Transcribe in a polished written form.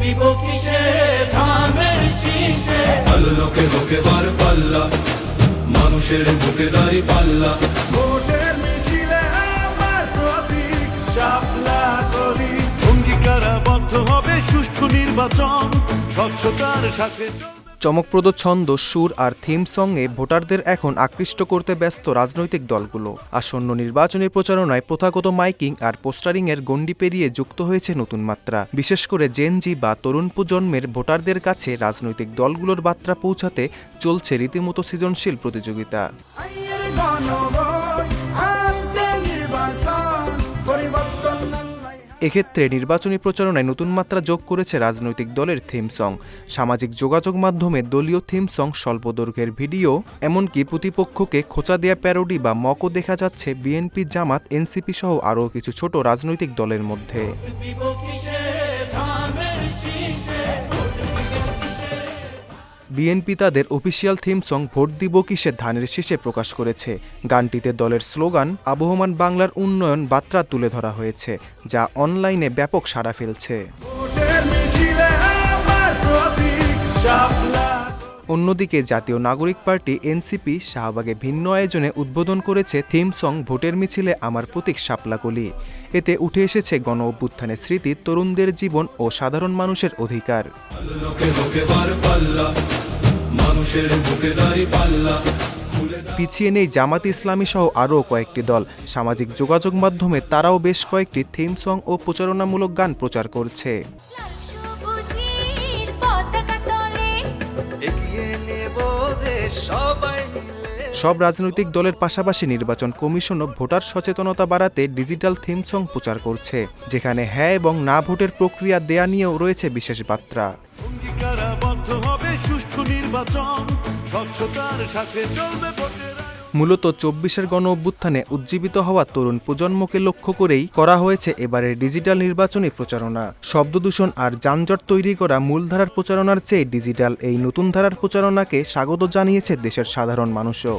দিব কিসে ধানের শীষে আলোকে হোকে বার পাল্লা মানুষের বুকে দাঁড়ি পাল্লা ভোটের মিছিলে আমার প্রতীক শাপলা কলি অঙ্গীকারাবদ্ধ হবে সুষ্ঠু নির্বাচন স্বচ্ছতার সাথে চমকপ্রদ ছন্দ, সুর আর থিম সঙ্গে ভোটারদের এখন আকৃষ্ট করতে ব্যস্ত রাজনৈতিক দলগুলো। আসন্ন নির্বাচনী প্রচারণায় প্রথাগত মাইকিং আর পোস্টারিংয়ের গণ্ডি পেরিয়ে যুক্ত হয়েছে নতুন মাত্রা। বিশেষ করে জেনজি বা তরুণ প্রজন্মের ভোটারদের কাছে রাজনৈতিক দলগুলোর বার্তা পৌঁছাতে চলছে রীতিমতো সৃজনশীল প্রতিযোগিতা। এক্ষেত্রে নির্বাচনী প্রচারণায় নতুন মাত্রা যোগ করেছে রাজনৈতিক দলের থিম সং, সামাজিক যোগাযোগ মাধ্যমে দলীয় থিম সং, স্বল্প দৈর্ঘ্যের ভিডিও, এমনকি প্রতিপক্ষকে খোঁচা দেয়া প্যারোডি বা মকও দেখা যাচ্ছে বিএনপি, জামাত, এনসিপি সহ আরও কিছু ছোট রাজনৈতিক দলের মধ্যে। দিব কিসে ধানের শীষে বিএনপি তাদের অফিসিয়াল থিম সং ভোট দিব কিসে ধানের শীষে প্রকাশ করেছে। গানটিতে দলের স্লোগান আবহমান বাংলার উন্নয়ন বার্তা তুলে ধরা হয়েছে, যা অনলাইনে ব্যাপক সাড়া ফেলছে। অন্যদিকে জাতীয় নাগরিক পার্টি এনসিপি শাহবাগে ভিন্ন আয়োজনে উদ্বোধন করেছে থিম সং ভোটের মিছিলে আমার প্রতীক শাপলাকলি। এতে উঠে এসেছে গণ অভ্যুত্থানের স্মৃতি, তরুণদের জীবন ও সাধারণ মানুষের অধিকার। পিছিয়ে নেই জামাত ইসলামী সহ আরও কয়েকটি দল। সামাজিক যোগাযোগ মাধ্যমে তারাও বেশ কয়েকটি থিম সং ও প্রচারণামূলক গান প্রচার করছে। সব রাজনৈতিক দলের পাশাপাশি নির্বাচন কমিশনও ভোটার সচেতনতা বাড়াতে ডিজিটাল থিম সং প্রচার করছে, যেখানে হ্যাঁ এবং না ভোটের প্রক্রিয়া দেয়া নিয়েও রয়েছে বিশেষ বার্তা। মূলত ২৪-এর গণ অভ্যুত্থানে উজ্জীবিত হওয়া তরুণ প্রজন্মকে লক্ষ্য করেই করা হয়েছে এবারের ডিজিটাল নির্বাচনী প্রচারণা। শব্দদূষণ আর যানজট তৈরি করা মূলধারার প্রচারণার চেয়ে ডিজিটাল এই নতুন ধারার প্রচারণাকে স্বাগত জানিয়েছে দেশের সাধারণ মানুষও।